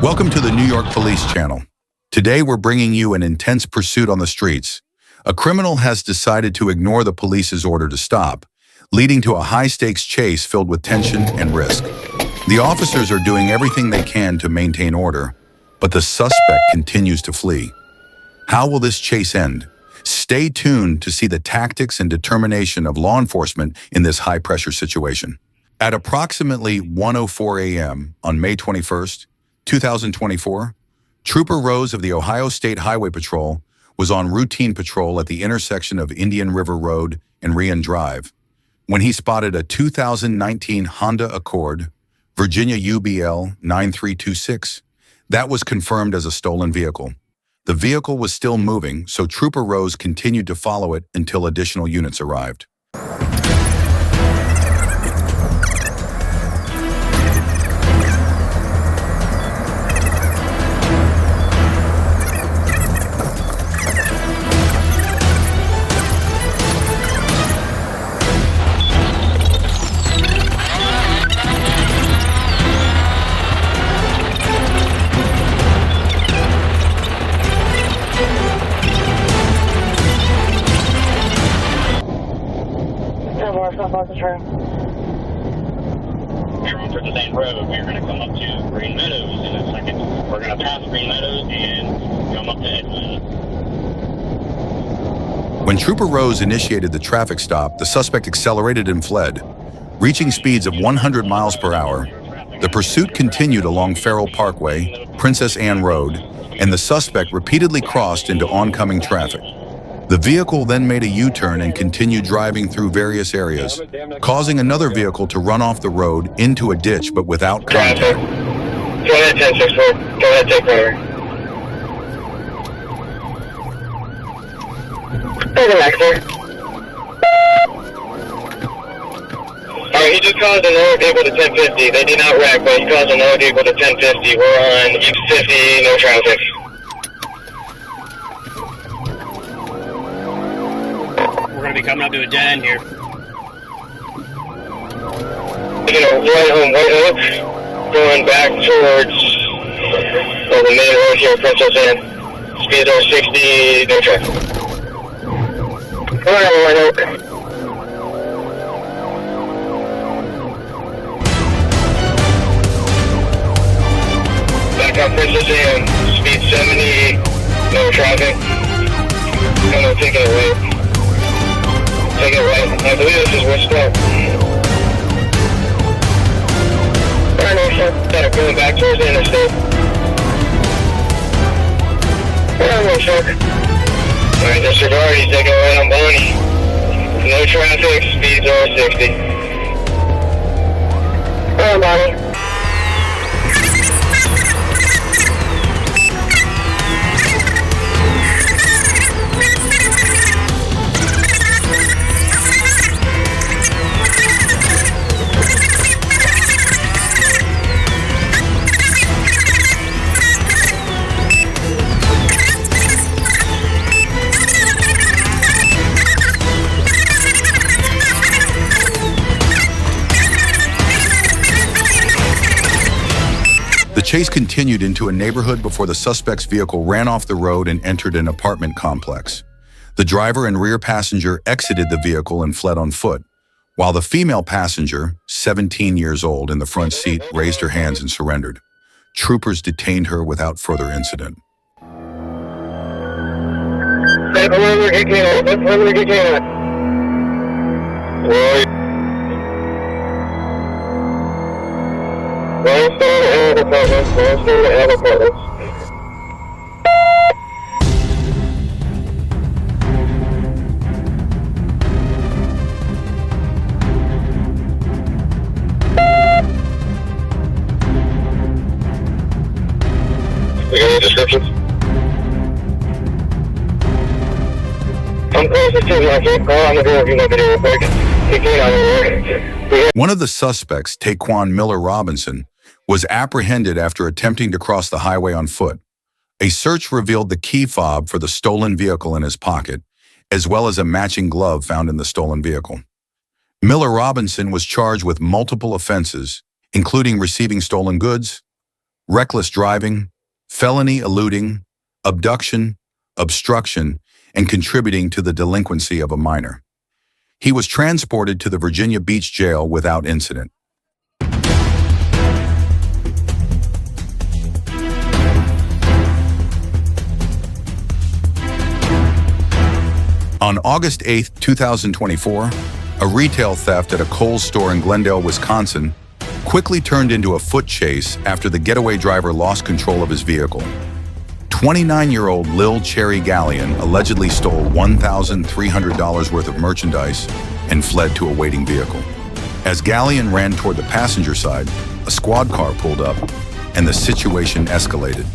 Welcome to the New York Police Channel. Today we're bringing you an intense pursuit on the streets. A criminal has decided to ignore the police's order to stop, leading to a high-stakes chase filled with tension and risk. The officers are doing everything they can to maintain order, but the suspect continues to flee. How will this chase end? Stay tuned to see the tactics and determination of law enforcement in this high-pressure situation. At approximately 1:04 a.m. on May 21st, 2024, Trooper Rose of the Ohio State Highway Patrol was on routine patrol at the intersection of Indian River Road and Rian Drive when he spotted a 2019 Honda Accord, Virginia UBL 9326, that was confirmed as a stolen vehicle. The vehicle was still moving, so Trooper Rose continued to follow it until additional units arrived. You're on for the same road. We're going to come up to Green Meadows in a second. We're going to pass Green Meadows and come up to Edmond. When Trooper Rose initiated the traffic stop, the suspect accelerated and fled. Reaching speeds of 100 miles per hour, the pursuit continued along Farrell Parkway, Princess Anne Road, and the suspect repeatedly crossed into oncoming traffic. The vehicle then made a U-turn and continued driving through various areas, causing another vehicle to run off the road into a ditch but without contact. Go ahead, 1064. Go ahead, take cover. Welcome back, sir. Alright, he just caused another vehicle to 1050. They did not wreck, but he caused another vehicle to 1050. We're on East 50, no traffic. We're going to be coming up to a dead end here. Right home White Oak, going back towards the main road here, Princess Anne. Speed over 60, no traffic. Right home White Oak. Back on Princess Anne, speed 70, no traffic. Kind of taking it right. Take it right. I believe this is West Park. Alright, sir. Kind of going back towards the interstate. Alright, sir. Alright, disregard. He's taking right on Bonnie. No traffic. Speeds over 60. Alright, Bonnie. The chase continued into a neighborhood before the suspect's vehicle ran off the road and entered an apartment complex. The driver and rear passenger exited the vehicle and fled on foot, while the female passenger, 17 years old, in the front seat raised her hands and surrendered. Troopers detained her without further incident. We got any descriptions? I'm closest to you. I can't call on the door if you want to do it real quick. You can't on the door. One of the suspects, Taquan Miller Robinson, was apprehended after attempting to cross the highway on foot. A search revealed the key fob for the stolen vehicle in his pocket, as well as a matching glove found in the stolen vehicle. Miller Robinson was charged with multiple offenses, including receiving stolen goods, reckless driving, felony eluding, abduction, obstruction, and contributing to the delinquency of a minor. He was transported to the Virginia Beach jail without incident. On August 8, 2024, a retail theft at a Kohl's store in Glendale, Wisconsin, quickly turned into a foot chase after the getaway driver lost control of his vehicle. 29-year-old Lil Cherry Gallion allegedly stole $1,300 worth of merchandise and fled to a waiting vehicle. As Gallion ran toward the passenger side, a squad car pulled up, and the situation escalated.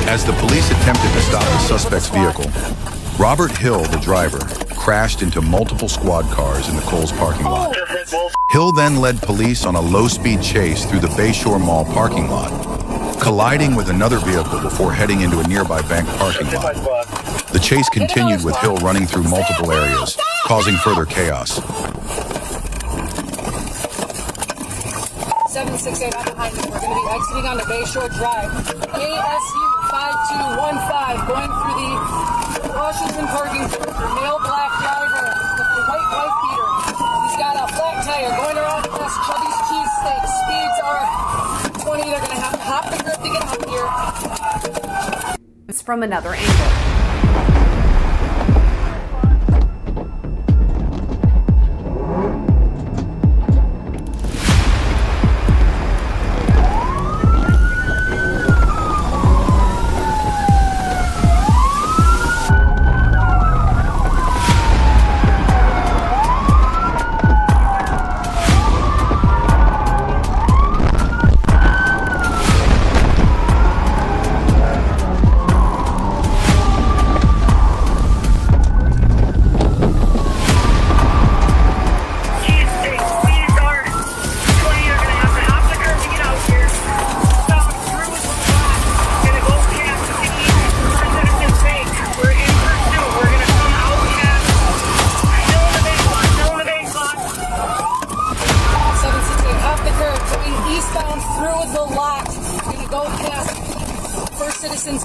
As the police attempted to stop the suspect's vehicle, Robert Hill, the driver, crashed into multiple squad cars in the Kohl's parking lot. Hill then led police on a low-speed chase through the Bayshore Mall parking lot, colliding with another vehicle before heading into a nearby bank parking lot. The chase continued with Hill running through multiple areas, causing further chaos. 768 out behind me. We're going to be exiting on the Bayshore Drive. ASU 5215 going through the Washington parking lot. The male black driver with the white wife beater. He's got a flat tire going around past Chubby's cheesesteak. Speeds are 20. They're going to have to hop the curb to get out here. It's from another angle.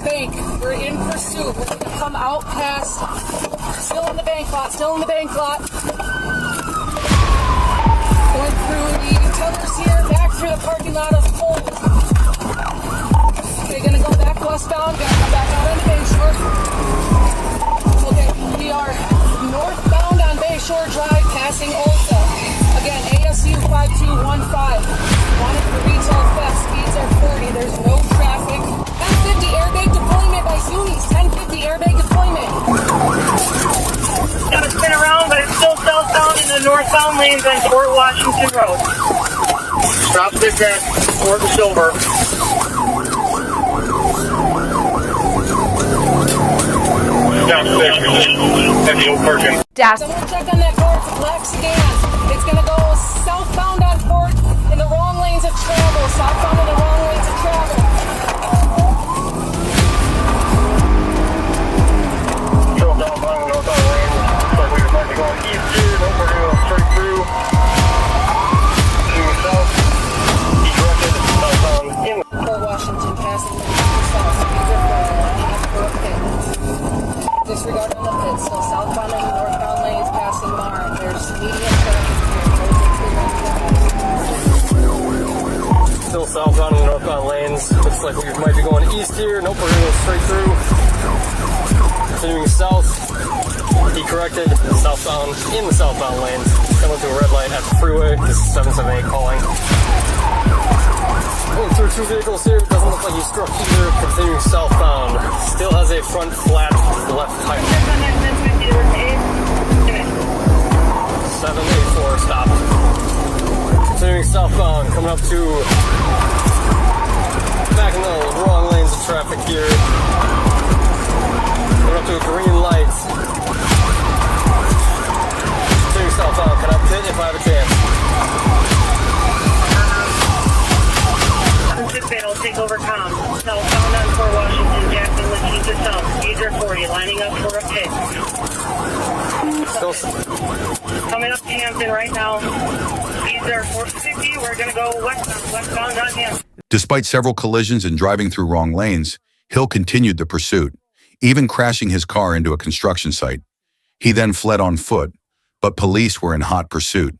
Bank. We're in pursuit. We're going to come out past, still in the bank lot, Going through the tellers here, back through the parking lot of Kohl's. Okay, going to go back westbound, going to come back out on the Bayshore. Okay, we are northbound on Bayshore Drive, passing Ulta. Again, ASU 5215. Wanted for retail theft, speeds are 40, there's no traffic. 1050 airbag deployment by Zoomies. 1050 airbag deployment. Gotta spin around, but it's still southbound in the northbound lanes on Fort Washington Road. Drop this at Fort and Silver. Heavy old person. Someone check on that car. It's a black sedan. It's gonna go southbound on Fort in the wrong lanes of travel. Southbound in the wrong lanes of travel. Going east here, then we're going straight through. Moving south, east directed, southbound in. Fort Washington passing the south. Speeds are disregard on the pit. Still southbound and northbound lanes passing Mar. There's medium traffic here. Still southbound and northbound lanes. Looks like we might be going east here. Nope, we're going to go straight through. Continuing south. He corrected southbound in the southbound lanes. Then went to a red light at the freeway. This is 778 calling. Going through two vehicles here. Doesn't look like he struck either. Continuing southbound. Still has a front flat left tire. 784 stop. Continuing southbound. Coming up to back in the wrong lanes of traffic here. Coming up to a green light. Continuing southbound. Can I pit if I have a chance? I'll take over comm. Southbound on 4 Washington, Jackson with Keith to South. User 40, lining up for a pit. Coming up to Hampton right now. User 450, we're going to go westbound on Hampton. Despite several collisions and driving through wrong lanes, Hill continued the pursuit, even crashing his car into a construction site. He then fled on foot, but police were in hot pursuit.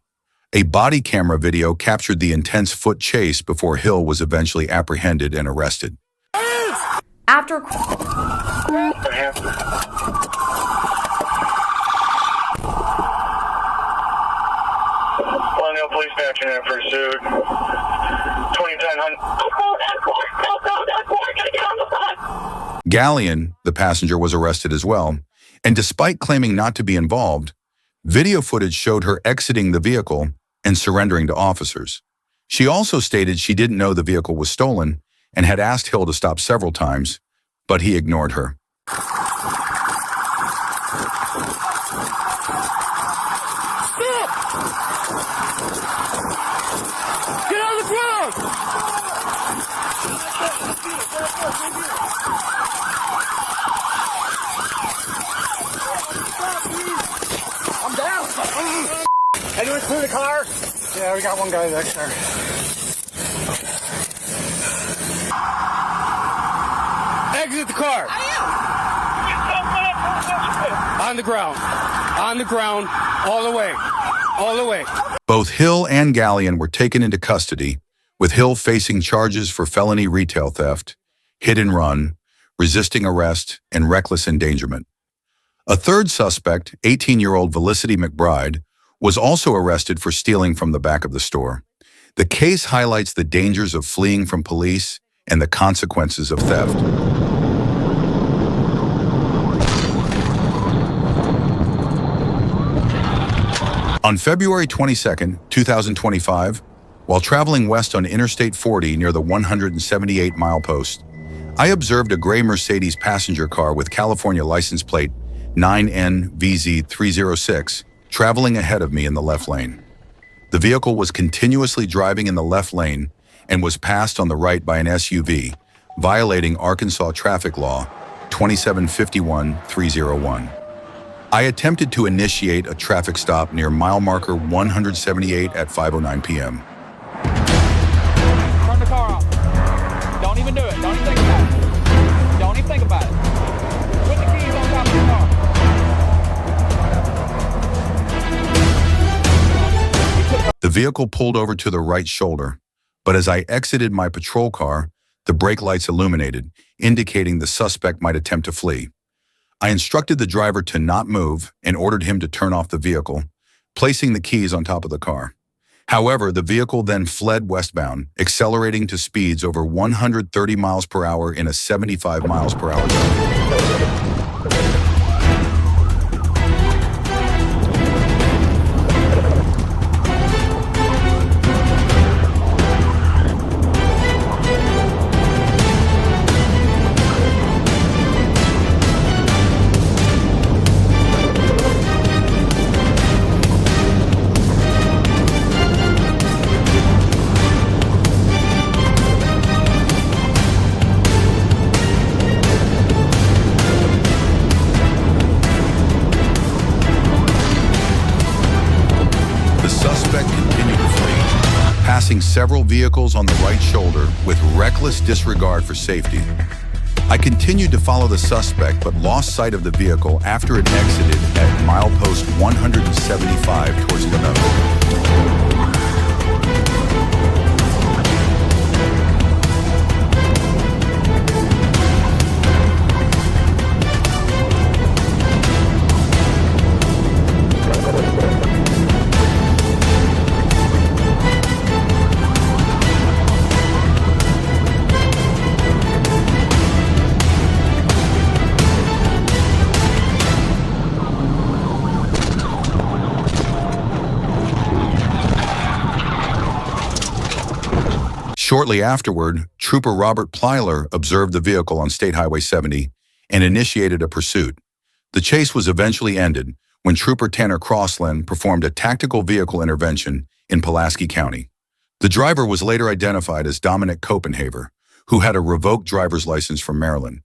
A body camera video captured the intense foot chase before Hill was eventually apprehended and arrested. After Colonial Police Dispatch in pursuit. 2010. Gallion, the passenger, was arrested as well, and despite claiming not to be involved, video footage showed her exiting the vehicle and surrendering to officers. She also stated she didn't know the vehicle was stolen and had asked Hill to stop several times, but he ignored her. Get on the ground! I'm down! Anyone clear the car? Yeah, we got one guy back there. Exit the car! On the ground. On the ground. All the way. All the way. Both Hill and Gallion were taken into custody, with Hill facing charges for felony retail theft, hit and run, resisting arrest, and reckless endangerment. A third suspect, 18-year-old Felicity McBride, was also arrested for stealing from the back of the store. The case highlights the dangers of fleeing from police and the consequences of theft. On February 22, 2025, while traveling west on Interstate 40 near the 178 milepost, I observed a gray Mercedes passenger car with California license plate 9NVZ306 traveling ahead of me in the left lane. The vehicle was continuously driving in the left lane and was passed on the right by an SUV, violating Arkansas traffic law 2751-301. I attempted to initiate a traffic stop near mile marker 178 at 5:09 p.m. Turn the car off. Don't even do it. Don't even think about it. Don't even think about it. Put the keys on top of the car. The vehicle pulled over to the right shoulder, but as I exited my patrol car, the brake lights illuminated, indicating the suspect might attempt to flee. I instructed the driver to not move and ordered him to turn off the vehicle, placing the keys on top of the car. However, the vehicle then fled westbound, accelerating to speeds over 130 miles per hour in a 75 miles per hour zone. Passing several vehicles on the right shoulder with reckless disregard for safety. I continued to follow the suspect but lost sight of the vehicle after it exited at milepost 175 towards the meadow. Shortly afterward, Trooper Robert Plyler observed the vehicle on State Highway 70 and initiated a pursuit. The chase was eventually ended when Trooper Tanner Crossland performed a tactical vehicle intervention in Pulaski County. The driver was later identified as Dominic Copenhaver, who had a revoked driver's license from Maryland.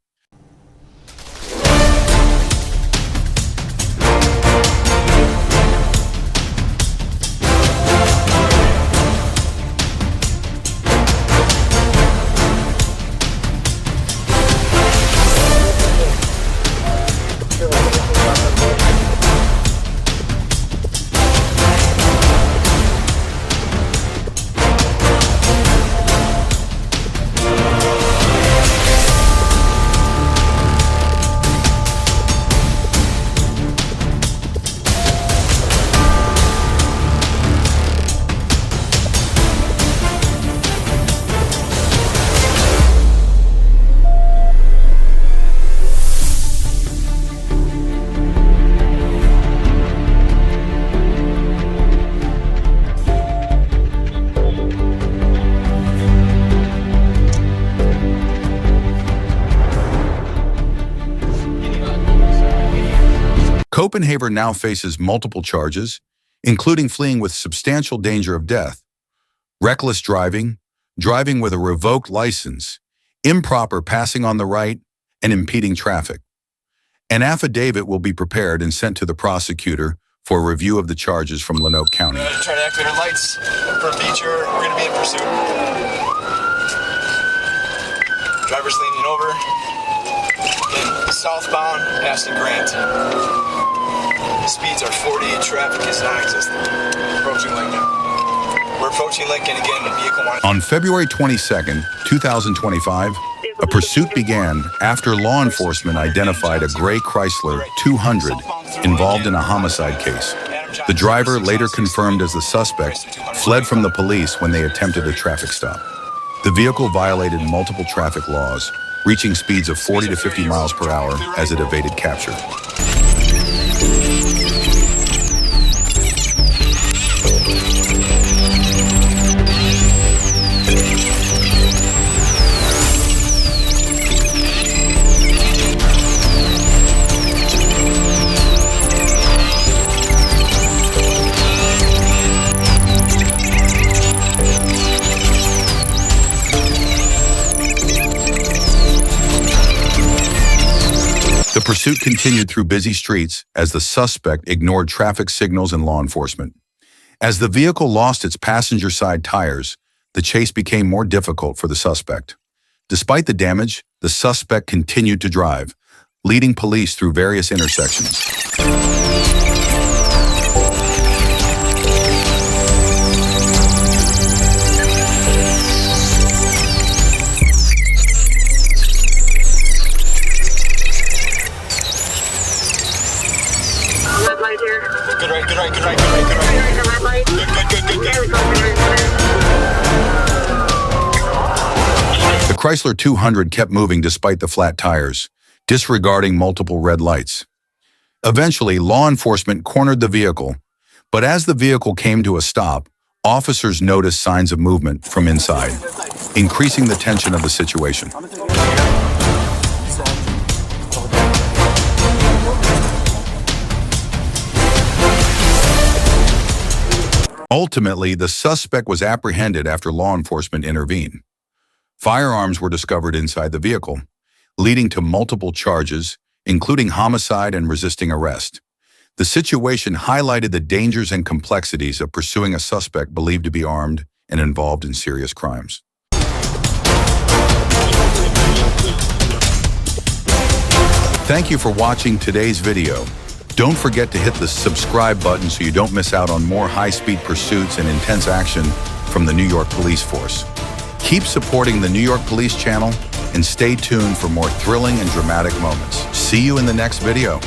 Copenhaver now faces multiple charges, including fleeing with substantial danger of death, reckless driving, driving with a revoked license, improper passing on the right, and impeding traffic. An affidavit will be prepared and sent to the prosecutor for a review of the charges from Lanoke County. Try to activate our lights for a feature. We're going to be in pursuit. Driver's leaning over. In southbound, passing Grant. Speeds are 40, traffic is non-existent. Approaching Lincoln. We're approaching Lincoln again, vehicle one. On February 22nd, 2025, a pursuit began after law enforcement identified a gray Chrysler 200 involved in a homicide case. The driver, later confirmed as the suspect, fled from the police when they attempted a traffic stop. The vehicle violated multiple traffic laws, reaching speeds of 40 to 50 miles per hour as it evaded capture. The pursuit continued through busy streets as the suspect ignored traffic signals and law enforcement. As the vehicle lost its passenger side tires, the chase became more difficult for the suspect. Despite the damage, the suspect continued to drive, leading police through various intersections. Red light here. Good right, good right, good right, good right, good right. Red light. Good. The Chrysler 200 kept moving despite the flat tires, disregarding multiple red lights. Eventually, law enforcement cornered the vehicle, but as the vehicle came to a stop, officers noticed signs of movement from inside, increasing the tension of the situation. Ultimately, the suspect was apprehended after law enforcement intervened. Firearms were discovered inside the vehicle, leading to multiple charges, including homicide and resisting arrest. The situation highlighted the dangers and complexities of pursuing a suspect believed to be armed and involved in serious crimes. Thank you for watching today's video. Don't forget to hit the subscribe button so you don't miss out on more high-speed pursuits and intense action from the New York Police Force. Keep supporting the New York Police Channel and stay tuned for more thrilling and dramatic moments. See you in the next video.